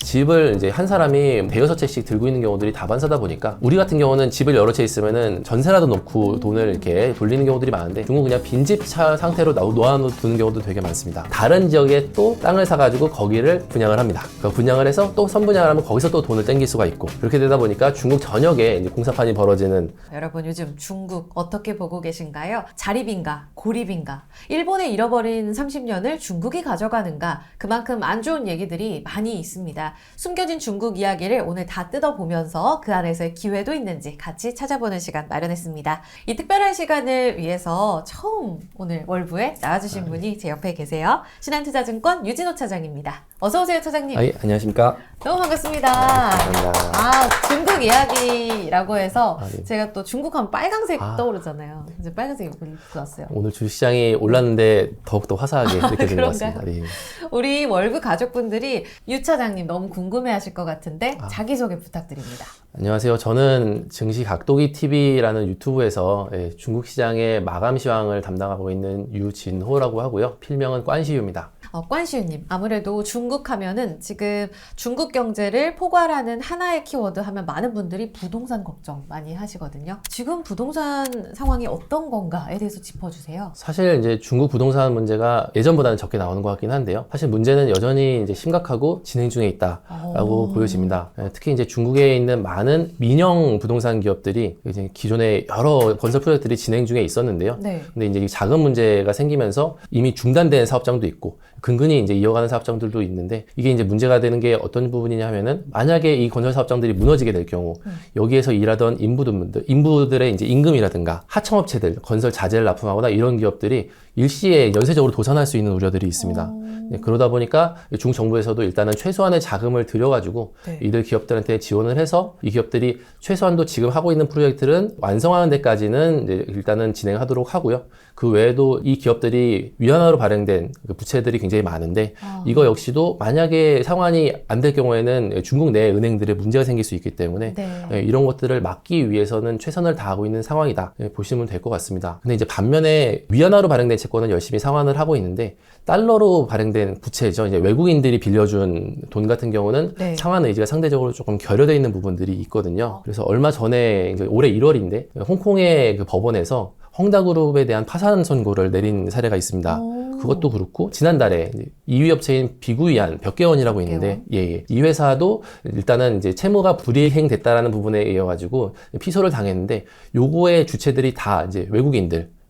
집을 이제 한 사람이 대여섯 채씩 들고 있는 경우들이 다반사다 보니까 우리 같은 경우는 집을 여러 채 있으면은 전세라도 놓고 돈을 이렇게 돌리는 경우들이 많은데 중국은 그냥 빈집 상태로 놓아두는 경우도 되게 많습니다. 다른 지역에 또 땅을 사가지고 거기를 분양을 합니다. 그 분양을 해서 또 선분양을 하면 거기서 또 돈을 땡길 수가 있고 그렇게 되다 보니까 중국 전역에 이제 공사판이 벌어지는. 여러분 요즘 중국 어떻게 보고 계신가요? 자립인가 고립인가? 일본에 잃어버린 30년을 중국이 가져가는가? 그만큼 안 좋은 얘기들이 많이 있습니다. 숨겨진 중국 이야기를 오늘 다 뜯어보면서 그 안에서의 기회도 있는지 같이 찾아보는 시간 마련했습니다. 이 특별한 시간을 위해서 처음 오늘 월부에 나와주신 분이 제 옆에 계세요. 신한투자증권 유진호 차장입니다. 어서 오세요, 차장님. 안녕하십니까. 너무 반갑습니다. 감사합니다. 중국 이야기라고 해서 네. 제가 또 중국 하면 빨강색 떠오르잖아요. 이제 빨간색 입고 왔어요. 오늘 주식시장이 올랐는데 더욱더 화사하게 이렇게 된 것 같습니다. 네. 우리 월부 가족분들이 유 차장님 너무 궁금해하실 것 같은데 자기소개 부탁드립니다. 안녕하세요. 저는 증시 각도기 TV라는 유튜브에서 중국 시장의 마감 시황을 담당하고 있는 유진호라고 하고요. 필명은 꽌시유입니다. 꽌시유님, 아무래도 중국 하면은 지금 중국 경제를 포괄하는 하나의 키워드 하면 많은 분들이 부동산 걱정 많이 하시거든요. 지금 부동산 상황이 어떤 건가에 대해서 짚어주세요. 사실 이제 중국 부동산 문제가 예전보다는 적게 나오는 것 같긴 한데요. 사실 문제는 여전히 이제 심각하고 진행 중에 있다라고 보여집니다. 특히 이제 중국에 있는 많은 민영 부동산 기업들이 이제 기존에 여러 건설 프로젝트들이 진행 중에 있었는데요. 네. 근데 이제 자금 문제가 생기면서 이미 중단된 사업장도 있고 근근히 이제 이어가는 사업장들도 있는데 이게 이제 문제가 되는 게 어떤 부분이냐 하면은 만약에 이 건설 사업장들이 무너지게 될 경우 여기에서 일하던 인부들의 이제 임금이라든가 하청업체들 건설 자재를 납품하거나 이런 기업들이 일시에 연쇄적으로 도산할 수 있는 우려들이 있습니다. 그러다 보니까 중국 정부에서도 일단은 최소한의 자금을 들여가지고 이들 기업들한테 지원을 해서 이 기업들이 최소한도 지금 하고 있는 프로젝트는 완성하는 데까지는 이제 일단은 진행하도록 하고요. 그 외에도 이 기업들이 위안화로 발행된 부채들이 굉장히 많은데 이거 역시도 만약에 상환이 안 될 경우에는 중국 내 은행들에 문제가 생길 수 있기 때문에 이런 것들을 막기 위해서는 최선을 다하고 있는 상황이다 보시면 될 것 같습니다. 근데 이제 반면에 위안화로 발행된 채권은 열심히 상환을 하고 있는데 달러로 발행된 부채죠. 이제 외국인들이 빌려준 돈 같은 경우는 상환 의지가 상대적으로 조금 결여되어 있는 부분들이 있거든요. 그래서 얼마 전에 이제 올해 1월인데 홍콩의 그 법원에서 헝다그룹에 대한 파산 선고를 내린 사례가 있습니다. 그것도 그렇고 지난달에 2위 업체인 비구이안 벽개원이라고 있는데 이 회사도 일단은 이제 채무가 불이행됐다라는 부분에 의해 가지고 피소를 당했는데 요거의 주체들이 다 이제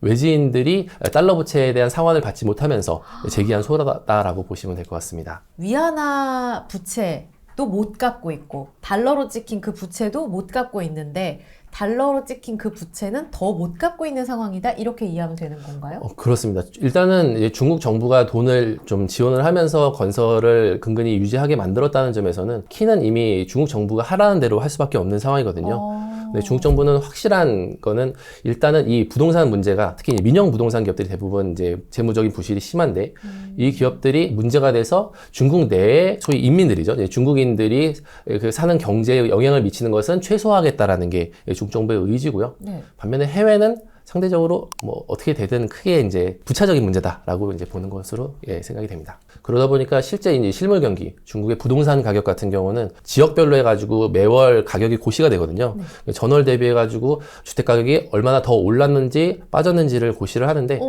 외지인들이 달러 부채에 대한 상환을 받지 못하면서 제기한 소라다라고 보시면 될 것 같습니다. 위안화 부채도 못 갚고 있고 달러로 찍힌 그 부채도 못 갚고 있는데 달러로 찍힌 그 부채는 더 못 갚고 있는 상황이다 이렇게 이해하면 되는 건가요? 그렇습니다. 일단은 이제 중국 정부가 돈을 좀 지원을 하면서 건설을 근근히 유지하게 만들었다는 점에서는 키는 이미 중국 정부가 하라는 대로 할 수밖에 없는 상황이거든요. 근데 중국 정부는 확실한 거는 일단은 이 부동산 문제가 특히 민영 부동산 기업들이 대부분 이제 재무적인 부실이 심한데 이 기업들이 문제가 돼서 중국 내에 소위 인민들이죠. 중국인들이 그 사는 경제에 영향을 미치는 것은 최소화하겠다라는 게 중국 정부의 의지고요. 반면에 해외는 상대적으로 뭐 어떻게 되든 크게 이제 부차적인 문제다라고 이제 보는 것으로 생각이 됩니다. 그러다 보니까 실제 이제 실물 경기, 중국의 부동산 가격 같은 경우는 지역별로 해가지고 매월 가격이 고시가 되거든요. 전월 대비해가지고 주택 가격이 얼마나 더 올랐는지 빠졌는지를 고시를 하는데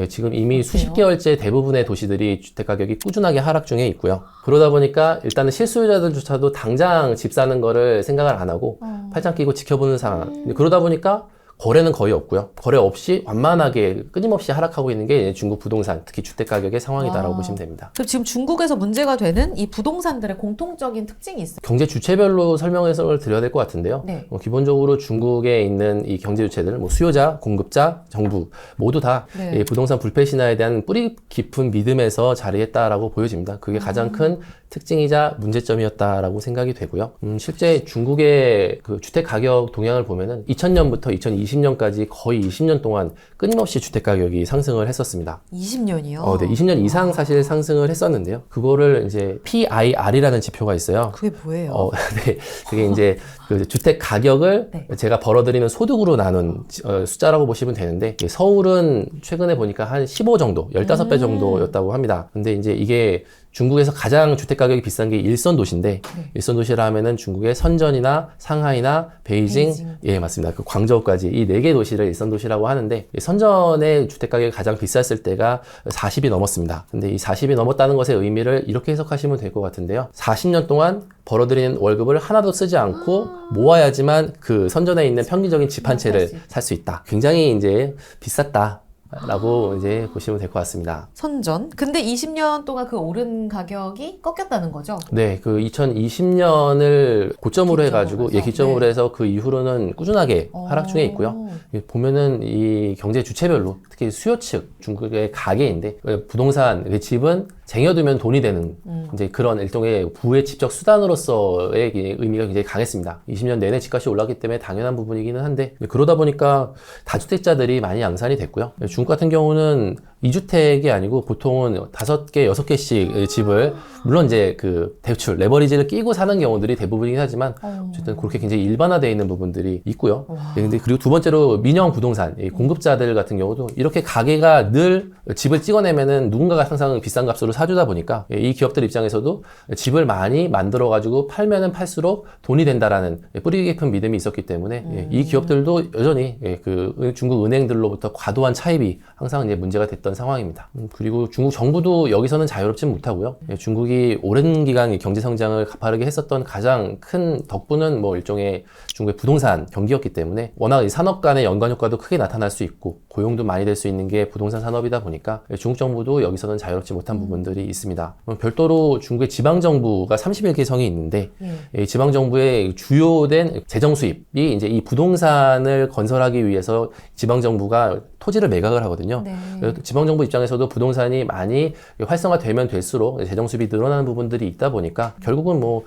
지금 이미 수십 개월째 대부분의 도시들이 주택 가격이 꾸준하게 하락 중에 있고요. 그러다 보니까 일단은 실수요자들조차도 당장 집 사는 거를 생각을 안 하고 팔짱 끼고 지켜보는 상황. 그러다 보니까 거래는 거의 없고요. 거래 없이 완만하게 끊임없이 하락하고 있는 게 중국 부동산, 특히 주택 가격의 상황이다라고 보시면 됩니다. 그럼 지금 중국에서 문제가 되는 이 부동산들의 공통적인 특징이 있어요? 경제 주체별로 설명해서 드려야 될 것 같은데요. 기본적으로 중국에 있는 이 경제 주체들, 뭐 수요자, 공급자, 정부 모두 다 이 부동산 불패 신화에 대한 뿌리 깊은 믿음에서 자리했다라고 보여집니다. 그게 가장 큰 특징이자 문제점이었다라고 생각이 되고요. 실제 중국의 그 주택 가격 동향을 보면은 2000년부터 2020년까지 거의 20년 동안 끊임없이 주택 가격이 상승을 했었습니다. 20년이요? 네, 20년 이상 사실 상승을 했었는데요. 그거를 이제 PIR이라는 지표가 있어요. 그게 뭐예요? 네, 그게 이제 그 주택 가격을 제가 벌어들이는 소득으로 나눈 숫자라고 보시면 되는데 서울은 최근에 보니까 한 15 정도, 15배 정도였다고 합니다. 근데 이제 이게 중국에서 가장 주택 가격이 비싼 게 일선 도시인데 네. 일선 도시라 하면은 중국의 선전이나 상하이나 베이징, 예 맞습니다. 그 광저우까지 이 4개 도시를 일선 도시라고 하는데 선전의 주택 가격이 가장 비쌌을 때가 40이 넘었습니다. 근데 이 40이 넘었다는 것의 의미를 이렇게 해석하시면 될 것 같은데요. 40년 동안 벌어들이는 월급을 하나도 쓰지 않고 모아야지만 그 선전에 있는 평균적인 집 한 채를 살 수 있다. 굉장히 이제 비쌌다. 라고 이제 보시면 될 것 같습니다. 선전. 근데 20년 동안 그 오른 가격이 꺾였다는 거죠? 네, 그 2020년을 고점으로 해가지고, 기점으로 해서. 기점으로 네. 해서 그 이후로는 꾸준하게 하락 중에 있고요. 보면은 이 경제 주체별로, 특히 수요 측, 중국의 가계인데, 부동산, 집은 쟁여두면 돈이 되는 이제 그런 일종의 부의 지적 수단으로서의 의미가 굉장히 강했습니다. 20년 내내 집값이 올랐기 때문에 당연한 부분이기는 한데, 그러다 보니까 다주택자들이 많이 양산이 됐고요. 중국 같은 경우는 2주택이 아니고 보통은 5개, 6개씩 집을 물론 이제 그 대출, 레버리지를 끼고 사는 경우들이 대부분이긴 하지만 어쨌든 그렇게 굉장히 일반화되어 있는 부분들이 있고요. 근데 그리고 두 번째로 민영 부동산, 이 공급자들 같은 경우도 이렇게 가게가 늘 집을 찍어내면은 누군가가 항상 비싼 값으로 사주다 보니까 이 기업들 입장에서도 집을 많이 만들어가지고 팔면은 팔수록 돈이 된다라는 뿌리 깊은 믿음이 있었기 때문에 이 기업들도 여전히 그 중국 은행들로부터 과도한 차입이 항상 이제 문제가 됐던 상황입니다. 그리고 중국 정부도 여기서는 자유롭지 못하고요. 중국이 오랜 기간 경제 성장을 가파르게 했었던 가장 큰 덕분은 뭐 일종의 중국의 부동산 경기였기 때문에 워낙 이 산업 간의 연관 효과도 크게 나타날 수 있고 고용도 많이 될 수 있는 게 부동산 산업이다 보니까 중국 정부도 여기서는 자유롭지 못한 부분들이 있습니다. 별도로 중국의 지방 정부가 31개 성이 있는데 이 지방 정부의 주요된 재정 수입이 이제 이 부동산을 건설하기 위해서 지방 정부가 토지를 매각을 하거든요. 네. 지방정부 입장에서도 부동산이 많이 활성화되면 될수록 재정 수입이 늘어나는 부분들이 있다 보니까 결국은 뭐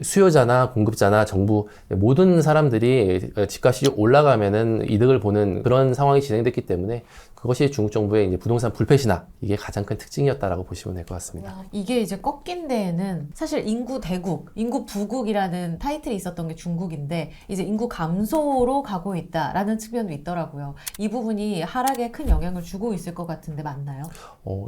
수요자나 공급자나 정부 모든 사람들이 집값이 올라가면은 이득을 보는 그런 상황이 진행됐기 때문에 그것이 중국 정부의 이제 부동산 불패신화 이게 가장 큰 특징이었다라고 보시면 될 것 같습니다. 이게 이제 꺾인 데에는 사실 인구 대국, 인구 부국이라는 타이틀이 있었던 게 중국인데 이제 인구 감소로 가고 있다라는 측면도 있더라고요. 이 부분이 하락에 큰 영향을 주고 있을 것 같은데 맞나요?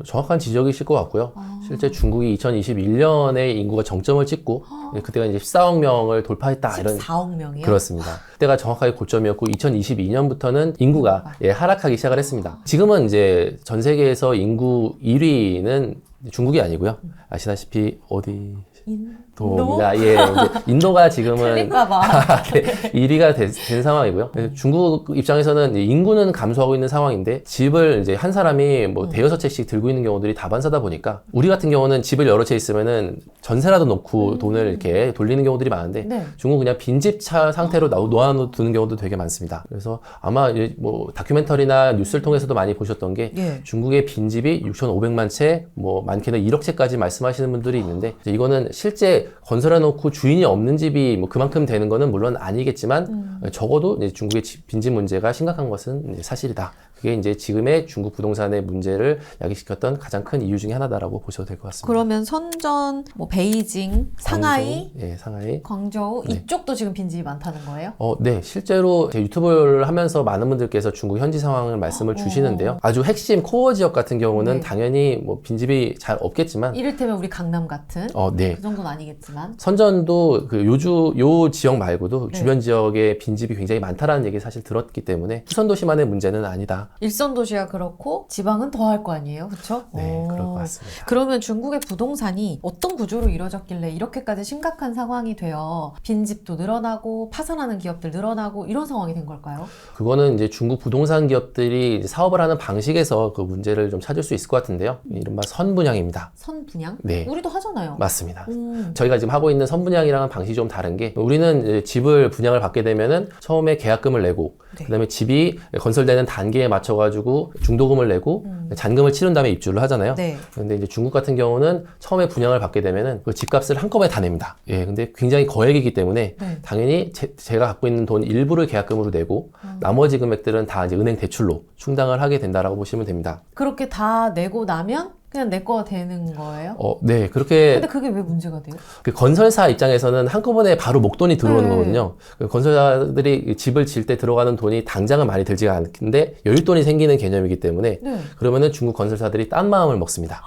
정확한 지적이실 것 같고요. 실제 중국이 2021년에 인구가 정점을 찍고 그때가 이제 14억 명을 돌파했다 이런 14억 명이요? 그렇습니다. 그때가 정확하게 고점이었고 2022년부터는 인구가 하락하기 시작을 했습니다. 지금은 이제 전 세계에서 인구 1위는 중국이 아니고요. 아시다시피 어디? 인도입니다. 예, 이제 인도가 지금은 틀릴까봐. 네, 1위가 된 상황이고요. 중국 입장에서는 인구는 감소하고 있는 상황인데 집을 이제 한 사람이 뭐 대여섯 채씩 들고 있는 경우들이 다반사다 보니까 우리 같은 경우는 집을 여러 채 있으면은 전세라도 놓고 돈을 이렇게 돌리는 경우들이 많은데 네. 중국은 그냥 빈집 차 상태로 놓아두는 경우도 되게 많습니다. 그래서 아마 뭐 다큐멘터리나 뉴스를 통해서도 많이 보셨던 게 중국의 빈집이 6,500만 채, 뭐 많게는 1억 채까지 말씀하시는 분들이 있는데 이거는 실제 건설해놓고 주인이 없는 집이 뭐 그만큼 되는 거는 물론 아니겠지만 적어도 이제 중국의 빈집 문제가 심각한 것은 이제 사실이다. 그게 이제 지금의 중국 부동산의 문제를 야기시켰던 가장 큰 이유 중에 하나다라고 보셔도 될 것 같습니다. 그러면 선전, 뭐 베이징, 상하이, 상하이, 광저우 이쪽도 지금 빈집이 많다는 거예요? 네, 실제로 제 유튜브를 하면서 많은 분들께서 중국 현지 상황을 말씀을 주시는데요. 아주 핵심 코어 지역 같은 경우는 당연히 뭐 빈집이 잘 없겠지만 이를테면 우리 강남 같은 네. 그 정도는 아니겠지만 선전도 그 요 지역 말고도 주변 지역에 빈집이 굉장히 많다라는 얘기 사실 들었기 때문에 후선 도시만의 문제는 아니다. 일선 도시야 그렇고 지방은 더 할 거 아니에요, 그렇죠? 네, 그럴 것 같습니다. 그러면 중국의 부동산이 어떤 구조로 이루어졌길래 이렇게까지 심각한 상황이 되어 빈집도 늘어나고 파산하는 기업들 늘어나고 이런 상황이 된 걸까요? 그거는 이제 중국 부동산 기업들이 이제 사업을 하는 방식에서 그 문제를 좀 찾을 수 있을 것 같은데요. 이른바 선분양입니다. 선분양? 네. 우리도 하잖아요. 맞습니다. 저희가 지금 하고 있는 선분양이랑은 방식이 좀 다른 게 우리는 이제 집을 분양을 받게 되면은 처음에 계약금을 내고 그다음에 집이 건설되는 단계에 맞춰가지고 중도금을 내고 잔금을 치른 다음에 입주를 하잖아요. 근데 이제 중국 같은 경우는 처음에 분양을 받게 되면은 그 집값을 한꺼번에 다 냅니다. 근데 굉장히 거액이기 때문에 당연히 제가 갖고 있는 돈 일부를 계약금으로 내고 나머지 금액들은 다 이제 은행 대출로 충당을 하게 된다라고 보시면 됩니다. 그렇게 다 내고 나면 그냥 내 거가 되는 거예요? 네, 그렇게. 근데 그게 왜 문제가 돼요? 그 건설사 입장에서는 한꺼번에 바로 목돈이 들어오는 거거든요. 그 건설사들이 집을 질 때 들어가는 돈이 당장은 많이 들지가 않는데 여윳돈이 생기는 개념이기 때문에 그러면은 중국 건설사들이 딴 마음을 먹습니다.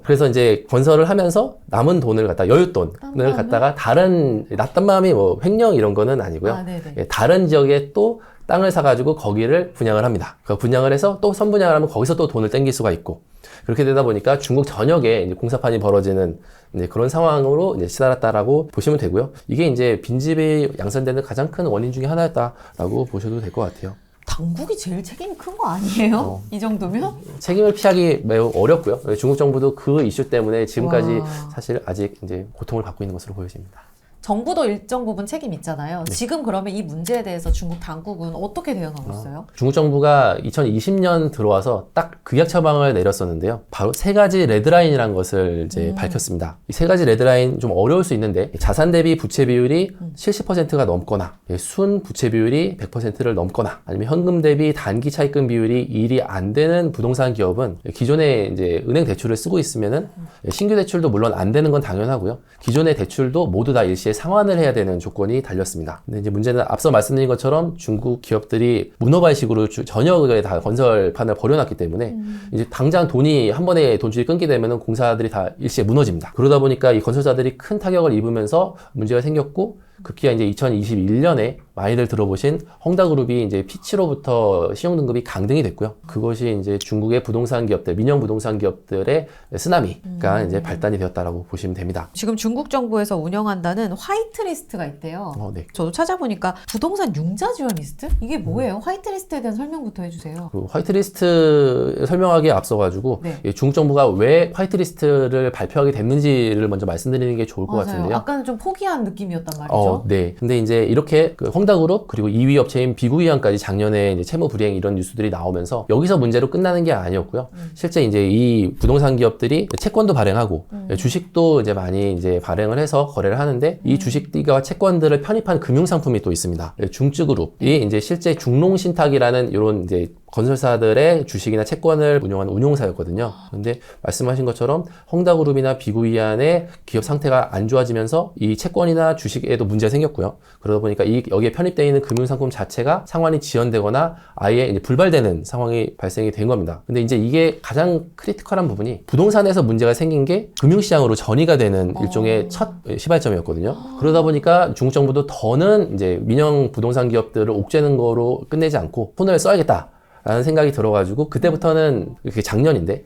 그래서 이제 건설을 하면서 남은 돈을 갖다 여윳돈을 갖다가 다른 낫단 마음이 뭐 횡령 이런 거는 아니고요. 아, 네네. 예, 다른 지역에 또 땅을 사가지고 거기를 분양을 합니다. 그 분양을 해서 또 선분양을 하면 거기서 또 돈을 땡길 수가 있고 그렇게 되다 보니까 중국 전역에 이제 공사판이 벌어지는 이제 그런 상황으로 이제 치달았다라고 보시면 되고요. 이게 이제 빈집이 양산되는 가장 큰 원인 중에 하나였다라고 보셔도 될 것 같아요. 당국이 제일 책임이 큰 거 아니에요? 이 정도면? 책임을 피하기 매우 어렵고요. 중국 정부도 그 이슈 때문에 지금까지 와. 사실 아직 이제 고통을 받고 있는 것으로 보여집니다. 정부도 일정 부분 책임 있잖아요. 지금 그러면 이 문제에 대해서 중국 당국은 어떻게 대응하고 있어요? 중국 정부가 2020년 들어와서 딱 극약 처방을 내렸었는데요. 바로 세 가지 레드라인이라는 것을 이제 밝혔습니다. 이 세 가지 레드라인 좀 어려울 수 있는데 자산 대비 부채 비율이 70%가 넘거나 순 부채 비율이 100%를 넘거나 아니면 현금 대비 단기 차입금 비율이 1이 안 되는 부동산 기업은 기존에 이제 은행 대출을 쓰고 있으면은 신규 대출도 물론 안 되는 건 당연하고요. 기존의 대출도 모두 다 일시에 상환을 해야 되는 조건이 달렸습니다. 근데 이제 문제는 앞서 말씀드린 것처럼 중국 기업들이 문어발식으로 전역에 다 건설판을 벌여놨기 때문에 이제 당장 돈이 한 번에 돈줄이 끊게 되면 공사들이 다 일시에 무너집니다. 그러다 보니까 이 건설사들이 큰 타격을 입으면서 문제가 생겼고 급기야 이제 2021년에 많이들 들어보신 헝다그룹이 이제 피치로부터 신용등급이 강등이 됐고요. 그것이 이제 중국의 부동산 기업들, 민영 부동산 기업들의 쓰나미가 이제 발단이 되었다라고 보시면 됩니다. 지금 중국 정부에서 운영한다는 화이트리스트가 있대요. 네. 저도 찾아보니까 부동산 융자 지원 리스트? 이게 뭐예요? 화이트리스트에 대한 설명부터 해주세요. 그 화이트리스트 설명하기에 앞서가지고 네. 이 중국 정부가 왜 화이트리스트를 발표하게 됐는지를 먼저 말씀드리는 게 좋을 것 맞아요. 같은데요. 아까는 좀 포기한 느낌이었단 말이죠. 네. 근데 이제 이렇게 그 헝다그룹 그리고 2위 업체인 비구이안까지 작년에 이제 채무 불이행 이런 뉴스들이 나오면서 여기서 문제로 끝나는 게 아니었고요. 실제 이제 이 부동산 기업들이 채권도 발행하고 주식도 이제 많이 이제 발행을 해서 거래를 하는데 이 주식과 채권들을 편입한 금융 상품이 또 있습니다. 중쯔그룹이 이제 실제 중농신탁이라는 이런 이제 건설사들의 주식이나 채권을 운영하는 운용사였거든요. 그런데 말씀하신 것처럼 헝다그룹이나 비구이안의 기업 상태가 안 좋아지면서 이 채권이나 주식에도 문제가 생겼고요. 그러다 보니까 여기에 편입되어 있는 금융상품 자체가 상환이 지연되거나 아예 이제 불발되는 상황이 발생이 된 겁니다. 근데 이제 이게 가장 크리티컬한 부분이 부동산에서 문제가 생긴 게 금융시장으로 전이가 되는 일종의 첫 시발점이었거든요. 그러다 보니까 중국 정부도 더는 이제 민영 부동산 기업들을 옥죄는 거로 끝내지 않고 손을 써야겠다. 라는 생각이 들어가지고 그때부터는 이렇게 작년인데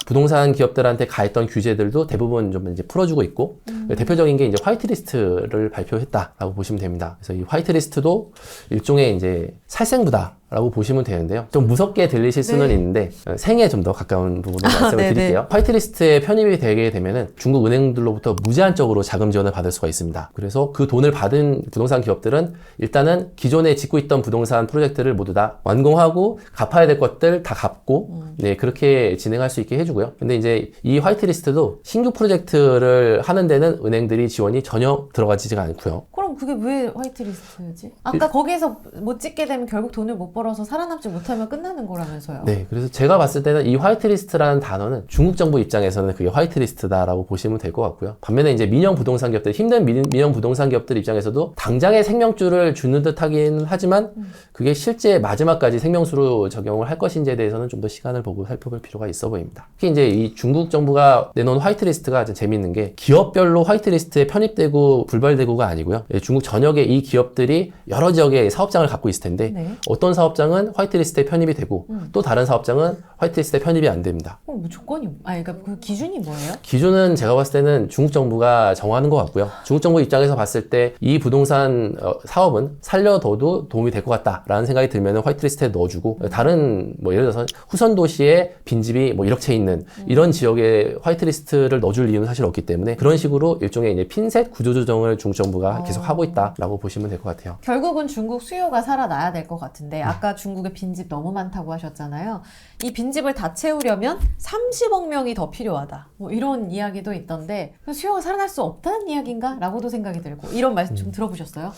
부동산 기업들한테 가했던 규제들도 대부분 좀 이제 풀어주고 있고 대표적인 게 이제 화이트리스트를 발표했다라고 보시면 됩니다. 그래서 이 화이트리스트도 일종의 이제 살생부다라고 보시면 되는데요. 좀 무섭게 들리실 수는 있는데 생에 좀 더 가까운 부분을 말씀을 드릴게요. 화이트리스트에 편입이 되게 되면은 중국 은행들로부터 무제한적으로 자금 지원을 받을 수가 있습니다. 그래서 그 돈을 받은 부동산 기업들은 일단은 기존에 짓고 있던 부동산 프로젝트를 모두 다 완공하고 갚아야 될 것들 다 갚고 네, 그렇게 진행할 수 있게 해주고요. 근데 이제 이 화이트리스트도 신규 프로젝트를 하는 데는 은행들이 지원이 전혀 들어가지가 않고요. 그럼 그게 왜 화이트리스트지? 아까 거기에서 못 찍게 되면 결국 돈을 못 벌어서 살아남지 못하면 끝나는 거라면서요. 네, 그래서 제가 봤을 때는 이 화이트리스트라는 단어는 중국 정부 입장에서는 그게 화이트리스트다라고 보시면 될 것 같고요. 반면에 이제 민영 부동산 기업들, 힘든 민영 부동산 기업들 입장에서도 당장의 생명줄을 주는 듯 하긴 하지만 그게 실제 마지막까지 생명수로 적용을 할 것인지에 대해서는 좀 더 시간을 보고 살펴볼 필요가 있어 보입니다. 특히 이제 이 중국 정부가 내놓은 화이트리스트가 좀 재밌는 게 기업별로 화이트리스트에 편입되고 불발되고가 아니고요. 중국 전역에 이 기업들이 여러 지역의 사업장을 갖고 있을 텐데 어떤 사업장은 화이트리스트에 편입이 되고 또 다른 사업장은 화이트리스트에 편입이 안 됩니다. 그럼 뭐 조건이, 그러니까 그 기준이 뭐예요? 기준은 제가 봤을 때는 중국 정부가 정하는 것 같고요. 중국 정부 입장에서 봤을 때 이 부동산 사업은 살려둬도 도움이 될 것 같다라는 생각이 들면 화이트리스트에 넣어주고 다른 뭐 예를 들어서 후선 도시에 빈집이 뭐 1억 채 있는 이런 지역에 화이트리스트를 넣어줄 이유는 사실 없기 때문에 그런 식으로 일종의 이제 핀셋 구조조정을 중국 정부가 계속 하고 있다라고 보시면 될 것 같아요. 결국은 중국 수요가 살아나야 될 것 같은데 아까 중국의 빈집 너무 많다고 하셨잖아요. 이 빈집을 다 채우려면 30억 명이 더 필요하다. 뭐 이런 이야기도 있던데 수요가 살아날 수 없다는 이야기인가? 라고도 생각이 들고 이런 말씀 좀 들어보셨어요?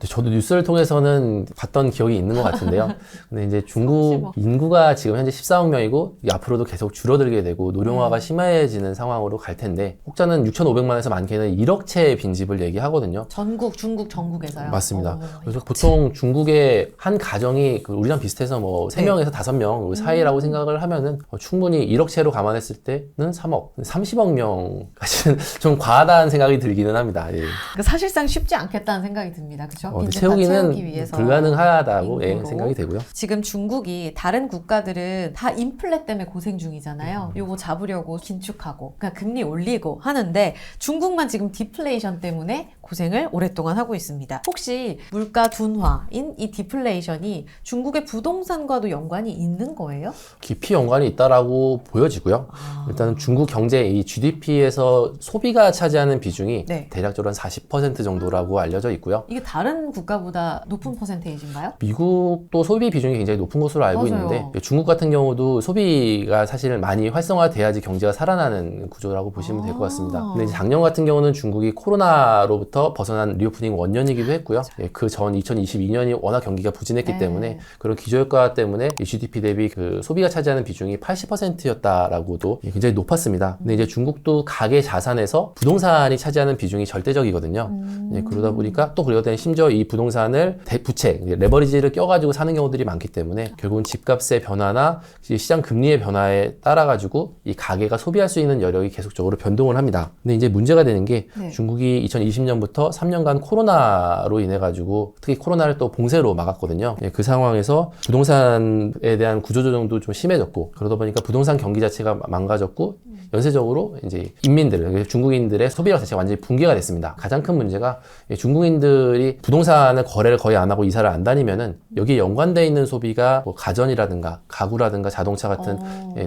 저도 뉴스를 통해서는 봤던 기억이 있는 것 같은데요. 근데 이제 중국 인구가 지금 현재 14억 명이고 앞으로도 계속 줄어들게 되고 노령화가 심해지는 상황으로 갈 텐데 혹자는 6,500만에서 많게는 1억 채의 빈집을 얘기하거든요. 중국 전국에서요? 맞습니다. 그래서 보통 중국의 한 가정이 우리랑 비슷해서 뭐 3명에서 5명 사이라고 생각을 생각을 하면은 충분히 1억 채로 감안했을 때는 3억, 30억 명까지는 좀 과하다는 생각이 들기는 합니다. 예. 그러니까 사실상 쉽지 않겠다는 생각이 듭니다. 그렇죠? 채우기는 불가능하다고 생각이 되고요. 지금 중국이 다른 국가들은 다 인플레 때문에 고생 중이잖아요. 요거 잡으려고 긴축하고 그러니까 금리 올리고 하는데 중국만 지금 디플레이션 때문에 고생을 오랫동안 하고 있습니다. 혹시 물가 둔화인 이 디플레이션이 중국의 부동산과도 연관이 있는 거예요? 깊이 연관이 있다라고 보여지고요. 일단은 중국 경제 이 GDP에서 소비가 차지하는 비중이 네. 대략적으로 한 40% 정도라고 알려져 있고요. 이게 다른 국가보다 높은 퍼센테이지인가요? 미국도 소비 비중이 굉장히 높은 것으로 알고 맞아요. 있는데 중국 같은 경우도 소비가 사실 많이 활성화돼야지 경제가 살아나는 구조라고 보시면 될 것 같습니다. 근데 이제 작년 같은 경우는 중국이 코로나로부터 벗어난 리오프닝 원년이기도 했고요. 그 전 2022년이 워낙 경기가 부진했기 네. 때문에 그런 기저효과 때문에 이 GDP 대비 그 소비가 차지하는 비중이 80%였다라고도 굉장히 높았습니다. 근데 이제 중국도 가계 자산에서 부동산이 차지하는 비중이 절대적이거든요. 그러다 보니까 또 그러다 보니 심지어 이 부동산을 부채, 레버리지를 껴가지고 사는 경우들이 많기 때문에 결국은 집값의 변화나 시장 금리의 변화에 따라 가지고 이 가계가 소비할 수 있는 여력이 계속적으로 변동을 합니다. 근데 이제 문제가 되는 게 네. 중국이 2020년부터 3년간 코로나로 인해 가지고 특히 코로나를 또 봉쇄로 막았거든요. 그 상황에서 부동산에 대한 구조조정도 좀 심해졌고 그러다 보니까 부동산 경기 자체가 망가졌고 연쇄적으로 이제 인민들, 중국인들의 소비력 자체가 완전히 붕괴가 됐습니다. 가장 큰 문제가 중국인들이 부동산을 거래를 거의 안 하고 이사를 안 다니면은 여기에 연관되어 있는 소비가 뭐 가전이라든가 가구라든가 자동차 같은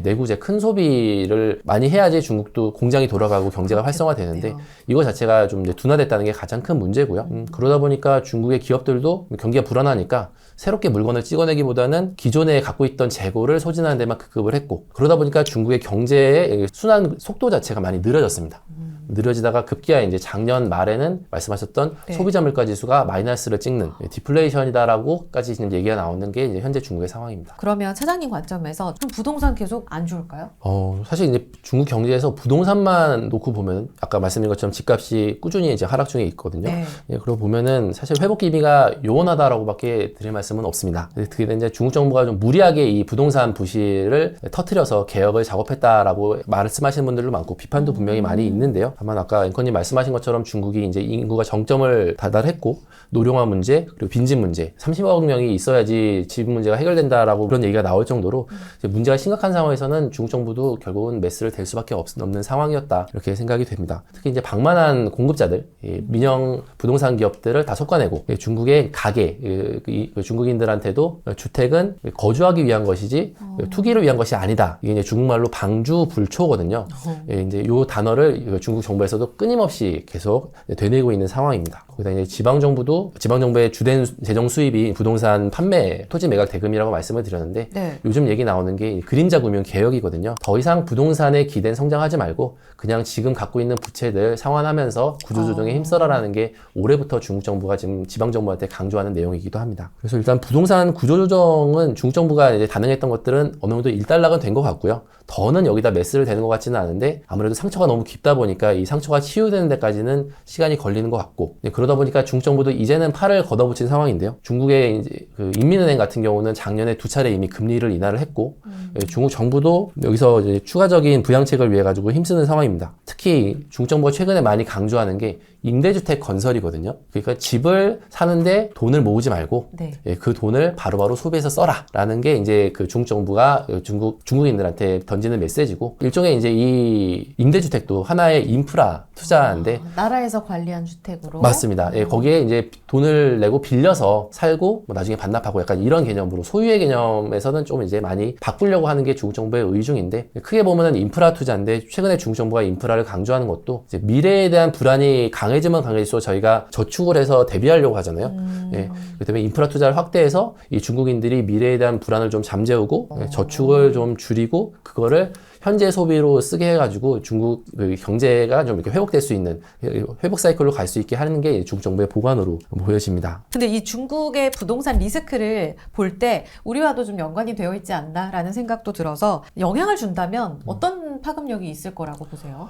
내구재 큰 소비를 많이 해야지 중국도 공장이 돌아가고 경제가 활성화되는데 이거 자체가 좀 이제 둔화됐다는 게 가장 큰 문제고요. 그러다 보니까 중국의 기업들도 경기가 불안하니까 새롭게 물건을 찍어내기보다는 기존에 갖고 있던 재고를 소진하는 데만 급급을 했고 그러다 보니까 중국의 경제의 순환 속도 자체가 많이 느려졌습니다. 느려지다가 급기야 이제 작년 말에는 말씀하셨던 네. 소비자 물가 지수가 마이너스를 찍는 디플레이션이다라고까지 지금 얘기가 나오는 게 이제 현재 중국의 상황입니다. 그러면 차장님 관점에서 좀 부동산 계속 안 좋을까요? 사실 이제 중국 경제에서 부동산만 놓고 보면 아까 말씀드린 것처럼 집값이 꾸준히 이제 하락 중에 있거든요. 네. 그러고 보면은 사실 회복 기미가 요원하다라고밖에 드릴 말씀은 없습니다. 특히 이제 중국 정부가 좀 무리하게 이 부동산 부실을 터트려서 개혁을 작업했다라고 말씀하시는 분들도 많고 비판도 분명히 많이 있는데요. 다만 아까 앵커님 말씀하신 것처럼 중국이 이제 인구가 정점을 다달했고 노령화 문제 그리고 빈집 문제 30억 명이 있어야지 집 문제가 해결된다라고 그런 얘기가 나올 정도로 이제 문제가 심각한 상황에서는 중국 정부도 결국은 메스를 댈 수밖에 없는 상황이었다 이렇게 생각이 됩니다. 특히 이제 방만한 공급자들 민영 부동산 기업들을 다 솎아내고 중국의 가계 중국인들한테도 주택은 거주하기 위한 것이지 투기를 위한 것이 아니다. 이게 이제 중국말로 방주불초거든요. 이제 요 단어를 중국 정부에서도 끊임없이 계속 되뇌고 있는 상황입니다. 거기다 이제 지방정부의 주된 재정 수입이 부동산 판매, 토지 매각 대금이라고 말씀을 드렸는데 네. 요즘 얘기 나오는 게 그림자 금융 개혁이거든요. 더 이상 부동산에 기댄 성장하지 말고 그냥 지금 갖고 있는 부채들 상환하면서 구조조정에 힘써라라는 게 올해부터 중국 정부가 지금 지방정부한테 강조하는 내용이기도 합니다. 그래서 일단 부동산 구조조정은 중국 정부가 이제 단행했던 것들은 어느 정도 일단락은 된 것 같고요. 더는 여기다 메스를 대는 것 같지는 않은데 아무래도 상처가 너무 깊다 보니까 이 상처가 치유되는 데까지는 시간이 걸리는 것 같고 그러다 보니까 중국 정부도 이제는 팔을 걷어붙인 상황인데요. 중국의 이제 그 인민은행 같은 경우는 작년에 2차례 이미 금리를 인하를 했고 중국 정부도 여기서 이제 추가적인 부양책을 위해 가지고 힘쓰는 상황입니다. 특히 중국 정부가 최근에 많이 강조하는 게 임대주택 건설이거든요. 그러니까 집을 사는데 돈을 모으지 말고 네. 그 돈을 바로바로 소비해서 써라라는 게 이제 그 중국 정부가 중국인들한테 던지는 메시지고 일종의 이제 이 임대주택도 하나의 인프라 투자인데 나라에서 관리한 주택으로 맞습니다. 거기에 이제 돈을 내고 빌려서 살고 뭐 나중에 반납하고 약간 이런 개념으로 소유의 개념에서는 좀 이제 많이 바꾸려고 하는 게 중국 정부의 의중인데 크게 보면은 인프라 투자인데 최근에 중국 정부가 인프라를 강조하는 것도 이제 미래에 대한 불안이 강해지면 강해질수록 저희가 저축을 해서 대비하려고 하잖아요. 그렇기 때문에 인프라 투자를 확대해서 이 중국인들이 미래에 대한 불안을 좀 잠재우고 저축을 좀 줄이고 그거를 현재 소비로 쓰게 해가지고 중국 그 경제가 좀 이렇게 회복될 수 있는 회복 사이클로 갈 수 있게 하는 게 중국 정부의 보관으로 보여집니다. 근데 이 중국의 부동산 리스크를 볼 때 우리와도 좀 연관이 되어 있지 않나라는 생각도 들어서 영향을 준다면 어떤 파급력이 있을 거라고 보세요?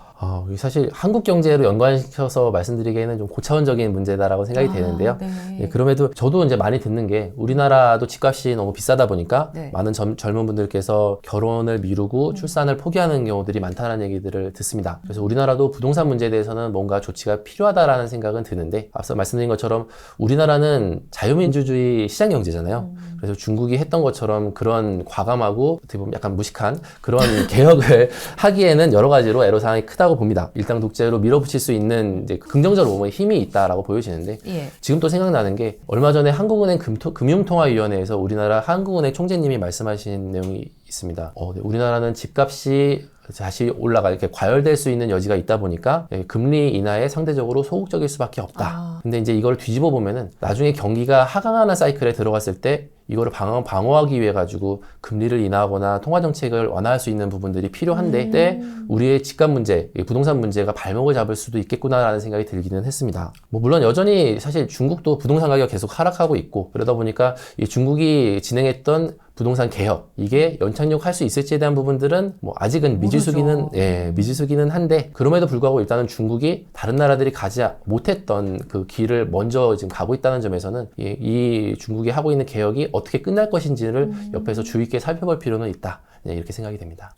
사실 한국 경제로 연관시켜서 말씀드리기에는 좀 고차원적인 문제다라고 생각이 되는데요. 네. 그럼에도 저도 이제 많이 듣는 게 우리나라도 집값이 너무 비싸다 보니까 네. 많은 젊은 분들께서 결혼을 미루고 출산을 포기하는 경우들이 많다는 얘기들을 듣습니다. 그래서 우리나라도 부동산 문제에 대해서는 뭔가 조치가 필요하다라는 생각은 드는데 앞서 말씀드린 것처럼 우리나라는 자유민주주의 시장 경제잖아요. 그래서 중국이 했던 것처럼 그런 과감하고 어떻게 보면 약간 무식한 그런 개혁을 하기에는 여러 가지로 애로사항이 크다고 봅니다. 일당 독재로 밀어붙일 수 있는 이제 긍정적으로 보면 힘이 있다라고 보여지는데 예. 지금 또 생각나는 게 얼마 전에 한국은행 금융통화위원회에서 우리나라 한국은행 총재님이 말씀하신 내용이 있습니다. 네, 우리나라는 집값이 다시 올라가 이렇게 과열될 수 있는 여지가 있다 보니까 금리 인하에 상대적으로 소극적일 수밖에 없다. 근데 이제 이걸 뒤집어 보면은 나중에 경기가 하강하는 사이클에 들어갔을 때 이거를 방어하기 위해 가지고 금리를 인하하거나 통화 정책을 완화할 수 있는 부분들이 필요한데 그때 우리의 집값 문제, 부동산 문제가 발목을 잡을 수도 있겠구나라는 생각이 들기는 했습니다. 물론 여전히 사실 중국도 부동산 가격 계속 하락하고 있고 그러다 보니까 이 중국이 진행했던 부동산 개혁 이게 연착륙 할 수 있을지에 대한 부분들은 아직은 미지수기는 한데 그럼에도 불구하고 일단은 중국이 다른 나라들이 가지 못했던 그 길을 먼저 지금 가고 있다는 점에서는 이 중국이 하고 있는 개혁이 어떻게 끝날 것인지를 옆에서 주의 있게 살펴볼 필요는 있다. 이렇게 생각이 됩니다.